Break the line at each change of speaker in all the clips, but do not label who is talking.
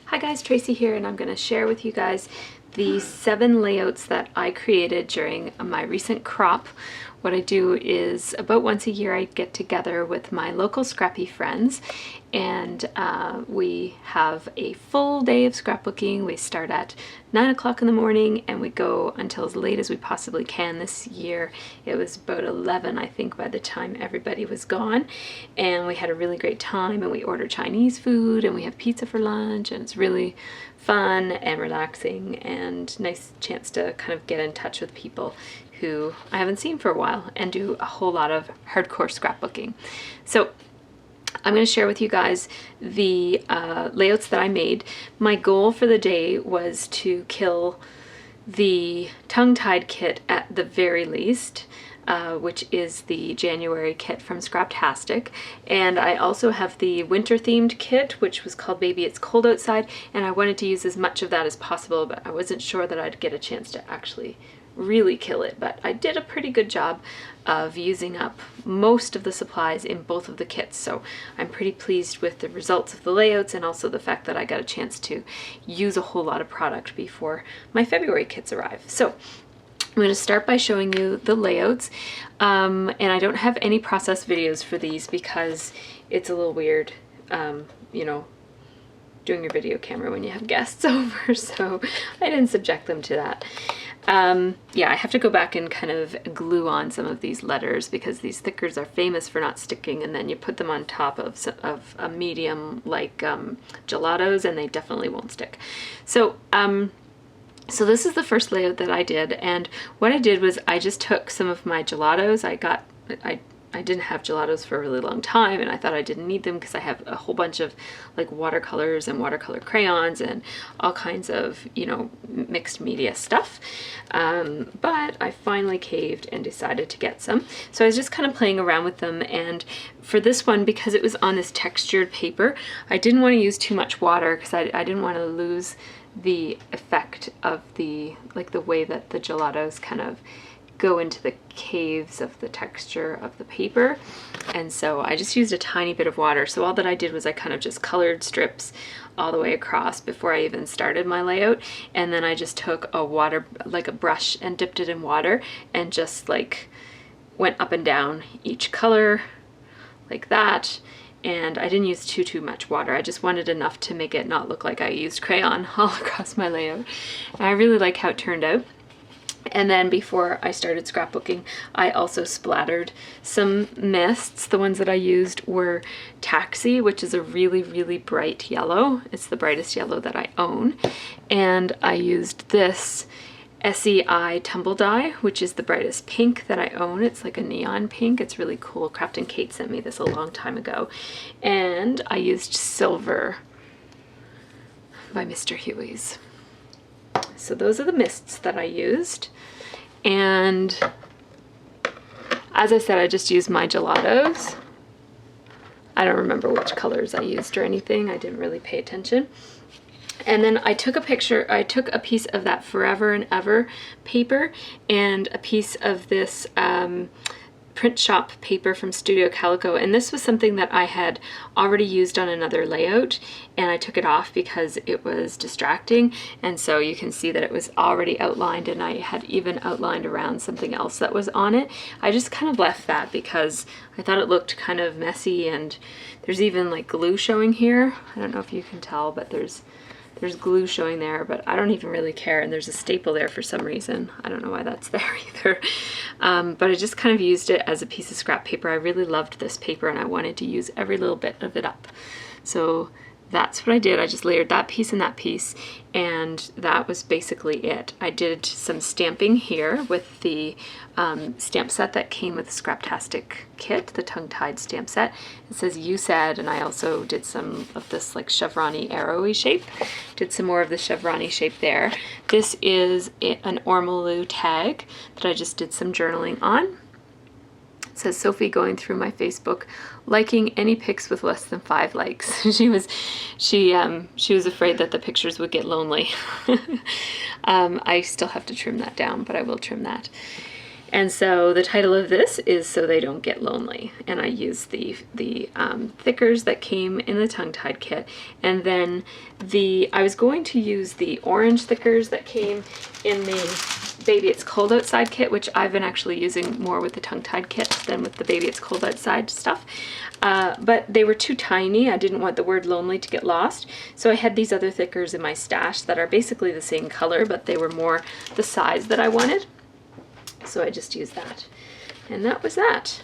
Hi guys, Tracy here, and I'm going to share with you guys the 7 layouts that I created during my recent crop. What I do is about once a year I get together with my local scrappy friends and we have a full day of scrapbooking. We start at 9 o'clock in the morning and we go until as late as we possibly can. This year it was about 11, I think, by the time everybody was gone, and we had a really great time, and we order Chinese food and we have pizza for lunch, and it's really fun and relaxing and nice chance to kind of get in touch with people who I haven't seen for a while and do a whole lot of hardcore scrapbooking. So I'm going to share with you guys the layouts that I made. My goal for the day was to kill the tongue-tied kit at the very least, which is the January kit from Scrptastic. And I also have the winter-themed kit, which was called Baby It's Cold Outside, and I wanted to use as much of that as possible, but I wasn't sure that I'd get a chance to actually really kill it. But I did a pretty good job of using up most of the supplies in both of the kits, so I'm pretty pleased with the results of the layouts, and also the fact that I got a chance to use a whole lot of product before my February kits arrive. So I'm going to start by showing you the layouts, and I don't have any process videos for these because it's a little weird, you know, doing your video camera when you have guests over, so I didn't subject them to that. Yeah, I have to go back and kind of glue on some of these letters because these stickers are famous for not sticking, and then you put them on top of a medium like gelatos and they definitely won't stick. So so this is the first layout that I did, and what I did was I just took some of my gelatos. I didn't have gelatos for a really long time, and I thought I didn't need them because I have a whole bunch of like watercolors and watercolor crayons and all kinds of, you know, mixed media stuff. But I finally caved and decided to get some. So I was just kind of playing around with them, and for this one, because it was on this textured paper, I didn't want to use too much water because I didn't want to lose the effect of the, like, the way that the gelatos kind of go into the caves of the texture of the paper. And so I just used a tiny bit of water. So all that I did was I kind of just colored strips all the way across before I even started my layout, and then I just took a water, like a brush, and dipped it in water and just like went up and down each color like that. And I didn't use too much water. I just wanted enough to make it not look like I used crayon all across my layout. And I really like how it turned out. And then before I started scrapbooking, I also splattered some mists. The ones that I used were Taxi, which is a really bright yellow. It's the brightest yellow that I own. And I used this SEI Tumble Dye, which is the brightest pink that I own. It's like a neon pink. It's really cool. Crafton Kate sent me this a long time ago. And I used Silver by Mr. Huey's. So those are the mists that I used, and as I said, I just used my gelatos. I don't remember which colors I used or anything. I didn't really pay attention. And then I took a picture, I took a piece of that Forever and Ever paper and a piece of this print shop paper from Studio Calico, and this was something that I had already used on another layout, and I took it off because it was distracting. And so you can see that it was already outlined, and I had even outlined around something else that was on it. I just kind of left that because I thought it looked kind of messy, and there's even like glue showing here. I don't know if you can tell, but there's glue showing there, but I don't even really care. And there's a staple there for some reason. I don't know why that's there either. But I just kind of used it as a piece of scrap paper. I really loved this paper and I wanted to use every little bit of it up. So that's what I did. I just layered that piece and that piece, and that was basically it. I did some stamping here with the stamp set that came with the Scrptastic kit, the tongue-tied stamp set. It says "You Said," and I also did some of this like chevron-y arrowy shape. Did some more of the chevron-y shape there. This is an Ormolu tag that I just did some journaling on. It says, "Sophie going through my Facebook, liking any pics with less than 5 likes." she was afraid that the pictures would get lonely. I still have to trim that down, but I will trim that. And so the title of this is So They Don't Get Lonely. And I used the thickers that came in the tongue-tied kit. And then I was going to use the orange thickers that came in the Baby It's Cold Outside kit, which I've been actually using more with the tongue-tied kit than with the Baby It's Cold Outside stuff. But they were too tiny. I didn't want the word lonely to get lost. So I had these other thickers in my stash that are basically the same color, but they were more the size that I wanted. So I just used that. And that was that.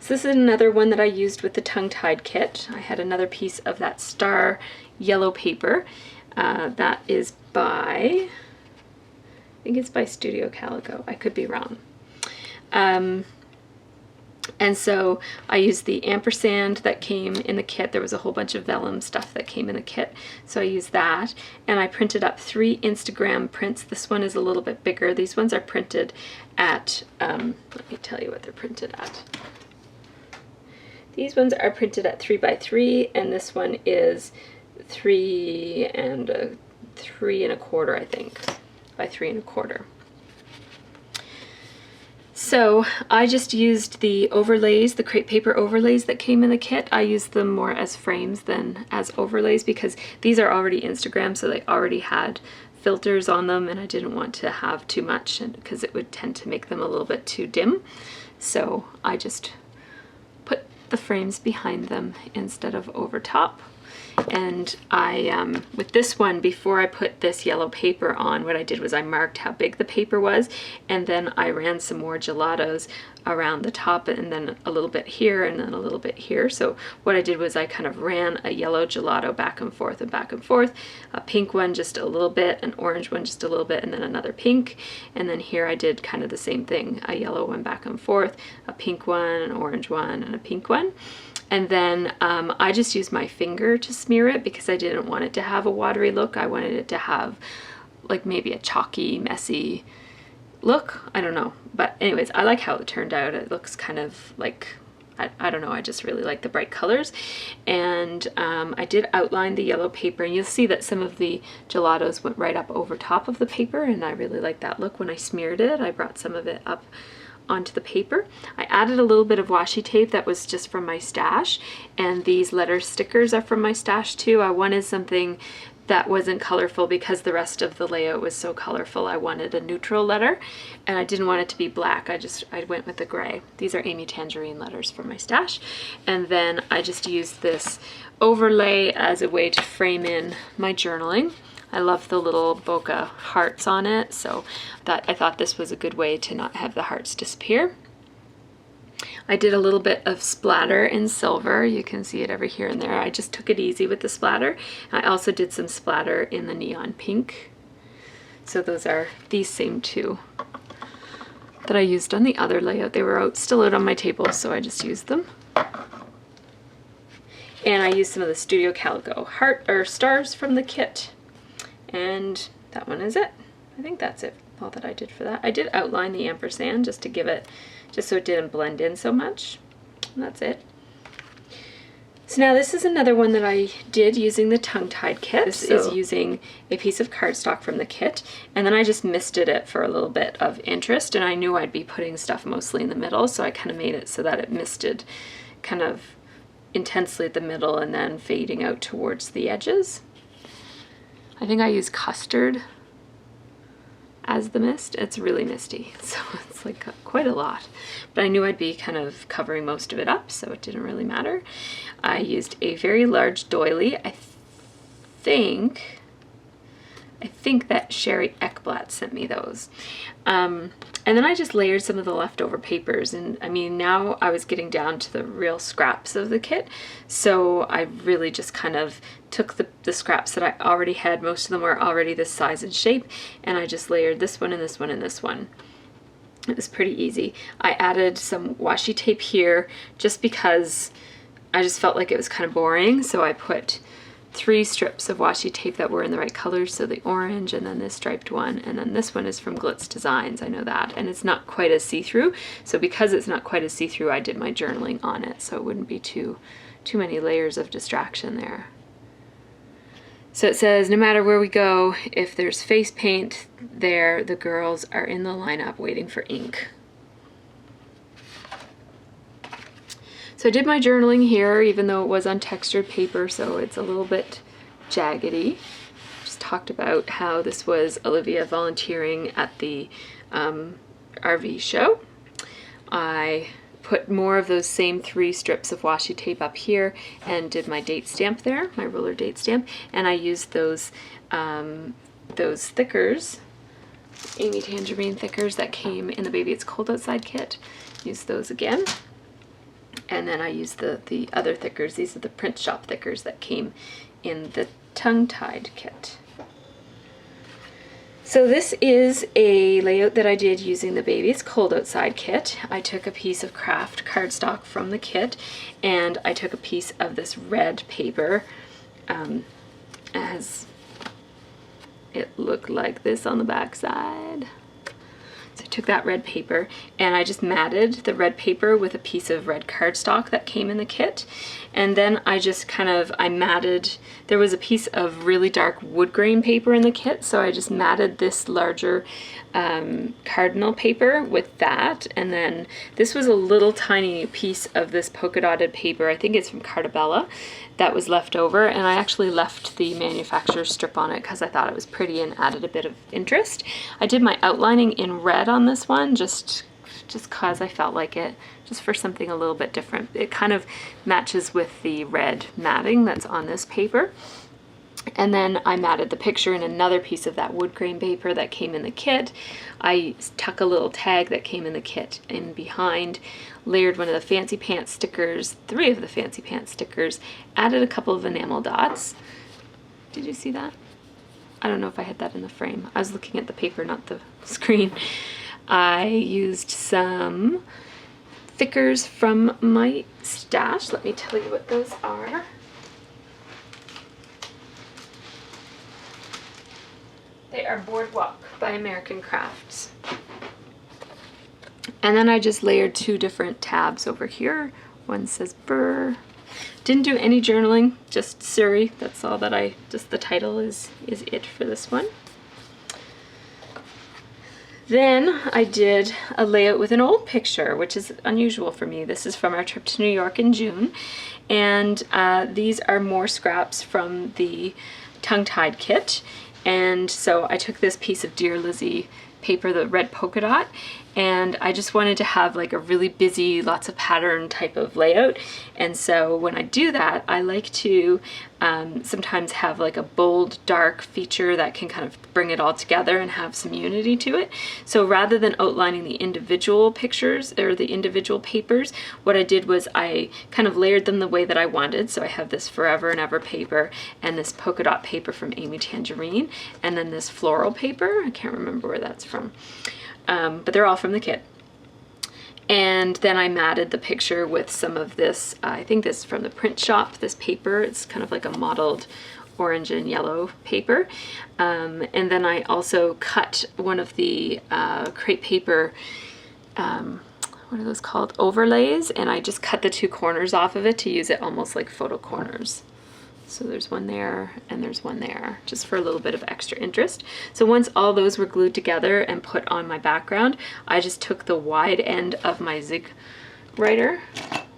So this is another one that I used with the tongue-tied kit. I had another piece of that star yellow paper. That is by, I think it's by Studio Calico. I could be wrong. And so I used the ampersand that came in the kit. There was a whole bunch of vellum stuff that came in the kit. So I used that, and I printed up 3 Instagram prints. This one is a little bit bigger. These ones are printed at, let me tell you what they're printed at. These ones are printed at 3x3, and this one is 3 3¼ I think, by 3 1/4. So I just used the overlays, the crepe paper overlays that came in the kit. I used them more as frames than as overlays because these are already Instagram, so they already had filters on them, and I didn't want to have too much because it would tend to make them a little bit too dim. So I just put the frames behind them instead of over top. And I, with this one, before I put this yellow paper on, what I did was I marked how big the paper was, and then I ran some more gelatos around the top, and then a little bit here, and then a little bit here. So what I did was I kind of ran a yellow gelato back and forth and back and forth, a pink one just a little bit, an orange one just a little bit, and then another pink. And then here I did kind of the same thing, a yellow one back and forth, a pink one, an orange one, and a pink one. And then I just used my finger to smear it because I didn't want it to have a watery look. I wanted it to have like maybe a chalky, messy look. I don't know. But anyways, I like how it turned out. It looks kind of like, I don't know, I just really like the bright colors. And I did outline the yellow paper, and you'll see that some of the gelatos went right up over top of the paper, and I really like that look. When I smeared it, I brought some of it up onto the paper. I added a little bit of washi tape that was just from my stash, and these letter stickers are from my stash too. I wanted something that wasn't colorful because the rest of the layout was so colorful. I wanted a neutral letter, and I didn't want it to be black. I went with the gray. These are Amy Tangerine letters from my stash. And then I just used this overlay as a way to frame in my journaling. I love the little bokeh hearts on it, so I thought this was a good way to not have the hearts disappear. I did a little bit of splatter in silver. You can see it over here and there. I just took it easy with the splatter. I also did some splatter in the neon pink. So those are these same two that I used on the other layout. They were still out on my table, so I just used them. And I used some of the Studio Calico heart or stars from the kit. And that one is it. I think that's it, all that I did for that. I did outline the ampersand just to give it, just so it didn't blend in so much. And that's it. So now this is another one that I did using the tongue-tied kit. This is using a piece of cardstock from the kit, and then I just misted it for a little bit of interest, and I knew I'd be putting stuff mostly in the middle, so I kind of made it so that it misted kind of intensely at the middle and then fading out towards the edges. I think I use custard as the mist. It's really misty, so it's like quite a lot. But I knew I'd be kind of covering most of it up, so it didn't really matter. I used a very large doily. I think that Sherry Ekblatt sent me those. And then I just layered some of the leftover papers, and I mean, now I was getting down to the real scraps of the kit, so I really just kind of took the scraps that I already had. Most of them were already this size and shape, and I just layered this one and this one and this one. It was pretty easy. I added some washi tape here just because I just felt like it was kind of boring, so I put 3 strips of washi tape that were in the right colors, so the orange and then this striped one, and then this one is from Glitz Designs, I know that, and it's not quite as see-through, so because it's not quite as see-through, I did my journaling on it, so it wouldn't be too many layers of distraction there. So it says, no matter where we go, if there's face paint there, the girls are in the lineup waiting for ink. So I did my journaling here, even though it was on textured paper, so it's a little bit jaggedy. Just talked about how this was Olivia volunteering at the RV show. I put more of those same 3 strips of washi tape up here and did my date stamp there, my ruler date stamp, and I used those thickers, Amy Tangerine thickers that came in the Baby It's Cold Outside kit. Used those again. And then I used the other thickers. These are the print shop thickers that came in the tongue-tied kit. So this is a layout that I did using the Baby It's Cold Outside kit. I took a piece of craft cardstock from the kit, and I took a piece of this red paper, as it looked like this on the back side. So I took that red paper and I just matted the red paper with a piece of red cardstock that came in the kit. And then I just I matted, there was a piece of really dark wood grain paper in the kit, so I just matted this larger cardinal paper with that. And then this was a little tiny piece of this polka dotted paper, I think it's from Cartabella, that was left over, and I actually left the manufacturer's strip on it because I thought it was pretty and added a bit of interest. I did my outlining in red on this one just cause I felt like it, just for something a little bit different. It kind of matches with the red matting that's on this paper. And then I matted the picture in another piece of that wood grain paper that came in the kit. I tuck a little tag that came in the kit in behind, layered one of the Fancy Pants stickers, 3 of the Fancy Pants stickers, added a couple of enamel dots. Did you see that? I don't know if I had that in the frame. I was looking at the paper, not the screen. I used some thickers from my stash. Let me tell you what those are. They are Boardwalk by American Crafts. And then I just layered 2 different tabs over here. One says Burr. Didn't do any journaling, just Surrey. That's all that just the title is it for this one. Then I did a layout with an old picture, which is unusual for me. This is from our trip to New York in June. And these are more scraps from the tongue-tied kit. And so I took this piece of Dear Lizzie paper, the red polka dot, and I just wanted to have like a really busy, lots of pattern type of layout. And so when I do that, I like to sometimes have like a bold, dark feature that can kind of bring it all together and have some unity to it. So rather than outlining the individual pictures or the individual papers, what I did was I kind of layered them the way that I wanted. So I have this Forever and Ever paper and this polka dot paper from Amy Tangerine, and then this floral paper. I can't remember where that's from. But they're all from the kit. And then I matted the picture with some of this, I think this is from the print shop, this paper. It's kind of like a mottled orange and yellow paper. And then I also cut one of the crepe paper, what are those called? Overlays. And I just cut the 2 corners off of it to use it almost like photo corners. So there's one there and there's one there, just for a little bit of extra interest. So once all those were glued together and put on my background, I just took the wide end of my zig writer,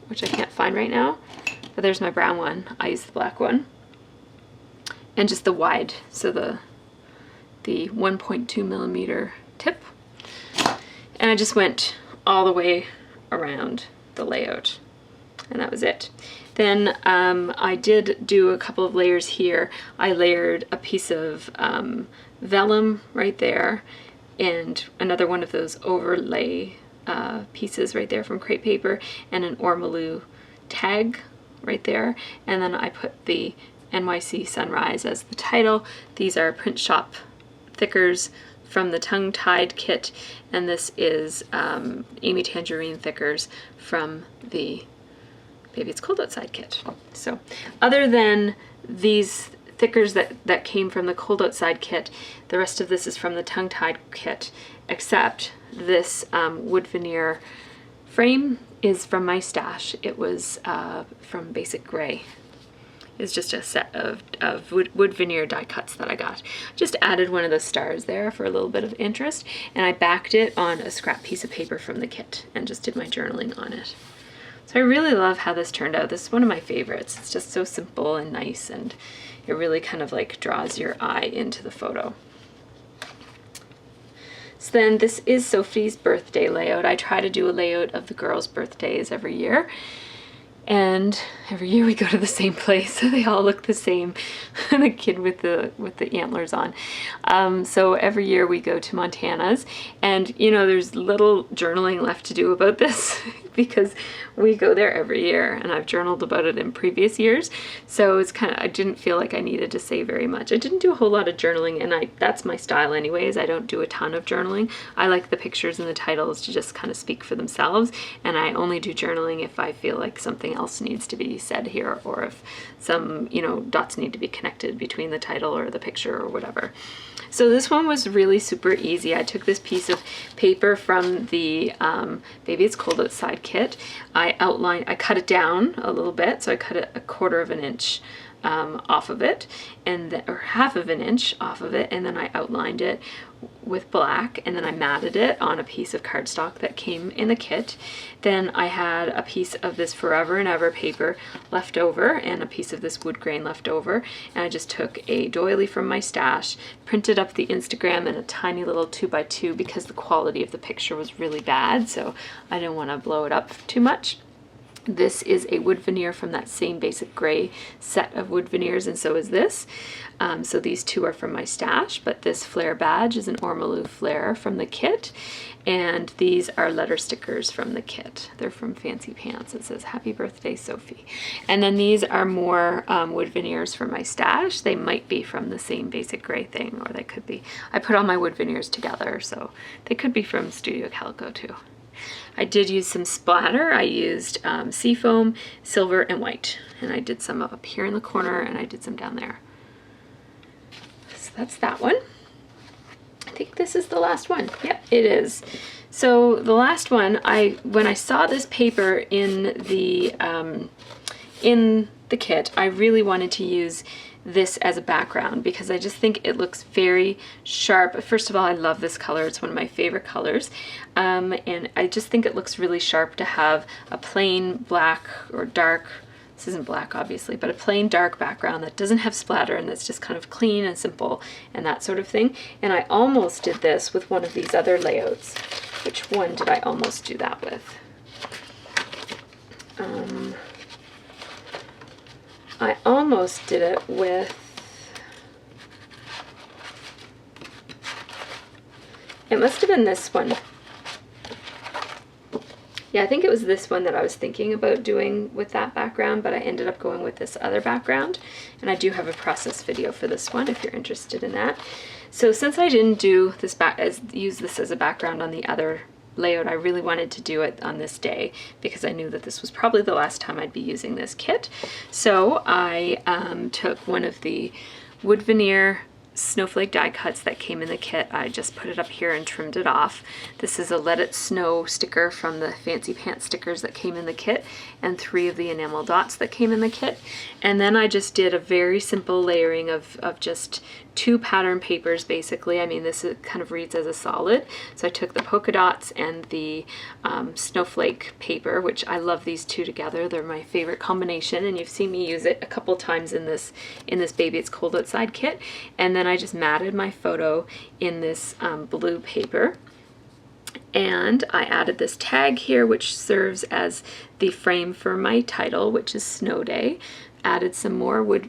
which I can't find right now, but there's my brown one. I used the black one. And just the wide, so the 1.2 millimeter tip. And I just went all the way around the layout, and that was it. Then I did do a couple of layers here. I layered a piece of vellum right there and another one of those overlay pieces right there from crepe paper and an ormolu tag right there. And then I put the NYC Sunrise as the title. These are print shop thickers from the tongue-tied kit, and this is Amy Tangerine thickers from the Baby It's Cold Outside kit. So other than these thickers that came from the Cold Outside kit, the rest of this is from the tongue-tied kit, except this wood veneer frame is from my stash. It was from Basic Gray. is just a set of wood veneer die cuts that I got. Just added one of the stars there for a little bit of interest, and I backed it on a scrap piece of paper from the kit and just did my journaling on it. So I really love how this turned out. This is one of my favorites. It's just so simple and nice, and it really kind of like draws your eye into the photo. So then this is Sophie's birthday layout. I try to do a layout of the girls' birthdays every year. And every year we go to the same place, so they all look the same. The kid with the antlers on. So every year we go to Montana's, and you know, there's little journaling left to do about this because we go there every year, and I've journaled about it in previous years. So it's kind of, I didn't feel like I needed to say very much. I didn't do a whole lot of journaling, and that's my style anyways. I don't do a ton of journaling. I like the pictures and the titles to just kind of speak for themselves, and I only do journaling if I feel like something else needs to be said here, or if some, you know, dots need to be connected between the title or the picture or whatever. So this one was really super easy. I took this piece of paper from the Baby It's Cold Outside kit. I cut it down a little bit, so I cut it 1/4 of an inch off of it, and or 1/2 of an inch off of it, and then I outlined it with black, and then I matted it on a piece of cardstock that came in the kit. Then I had a piece of this Forever and Ever paper left over and a piece of this wood grain left over, and I just took a doily from my stash, printed up the Instagram in a tiny little 2x2 because the quality of the picture was really bad, so I didn't want to blow it up too much. This is a wood veneer from that same basic gray set of wood veneers, and so is this. So these two are from my stash, but this flare badge is an ormolu flare from the kit, and these are letter stickers from the kit. They're from Fancy Pants. It says, "Happy Birthday, Sophie." And then these are more wood veneers from my stash. They might be from the same basic gray thing, or they could be. I put all my wood veneers together, so they could be from Studio Calico too. I did use some splatter. I used seafoam, silver, and white. And I did some up here in the corner, and I did some down there. So that's that one. I think this is the last one. Yep, it is. So the last one, when I saw this paper in the kit, I really wanted to use this as a background because I just think it looks very sharp. First of all, I love this color. It's one of my favorite colors. And I just think it looks really sharp to have a plain black or dark, this isn't black obviously, but a plain dark background that doesn't have splatter and that's just kind of clean and simple and that sort of thing. And I almost did this with one of these other layouts. Which one did I almost do that with? I almost did it with, it must have been this one. Yeah, I think it was this one that I was thinking about doing with that background, but I ended up going with this other background. And I do have a process video for this one if you're interested in that. So since I didn't do this use this as a background on the other layout, I really wanted to do it on this day because I knew that this was probably the last time I'd be using this kit. So I took one of the wood veneer snowflake die cuts that came in the kit. I just put it up here and trimmed it off. This is a Let It Snow sticker from the Fancy Pants stickers that came in the kit, and 3 of the enamel dots that came in the kit. And then I just did a very simple layering of just 2 pattern papers basically. I mean, this kind of reads as a solid. So I took the polka dots and the snowflake paper, which I love these two together. They're my favorite combination, and you've seen me use it a couple times in this Baby It's Cold Outside kit. And then I just matted my photo in this blue paper. And I added this tag here, which serves as the frame for my title, which is Snow Day. Added some more what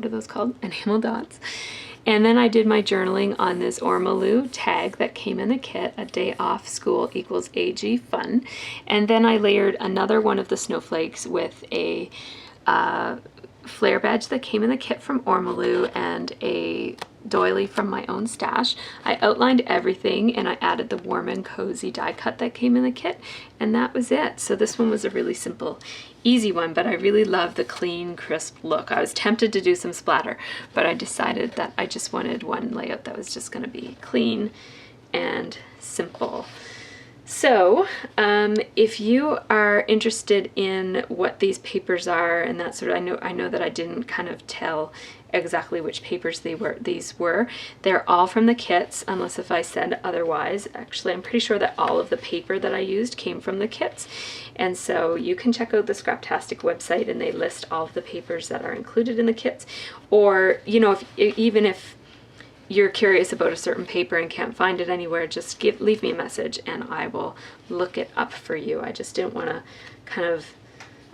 are those called? Enamel dots. And then I did my journaling on this ormolu tag that came in the kit, A Day Off School Equals AG Fun. And then I layered another one of the snowflakes with a flare badge that came in the kit from Ormolu and a doily from my own stash. I outlined everything and I added the warm and cozy die cut that came in the kit, and that was it. So this one was a really simple, easy one, but I really love the clean, crisp look. I was tempted to do some splatter, but I decided that I just wanted one layout that was just going to be clean and simple. So if you are interested in what these papers are and that sort of, I know that I didn't kind of tell exactly which papers these were. They're all from the kits, unless if I said otherwise. Actually, I'm pretty sure that all of the paper that I used came from the kits. And so you can check out the Scrptastic website and they list all of the papers that are included in the kits. Or, you know, even if you're curious about a certain paper and can't find it anywhere, just leave me a message and I will look it up for you. I just didn't want to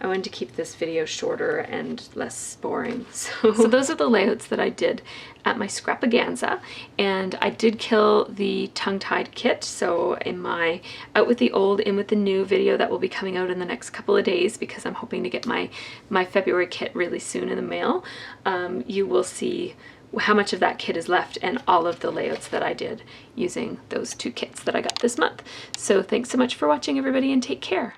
I wanted to keep this video shorter and less boring. So those are the layouts that I did at my scrapaganza, and I did kill the tongue-tied kit. So in my Out with the Old, In with the New video that will be coming out in the next couple of days, because I'm hoping to get my February kit really soon in the mail, you will see how much of that kit is left and all of the layouts that I did using those two kits that I got this month. So thanks so much for watching, everybody, and take care.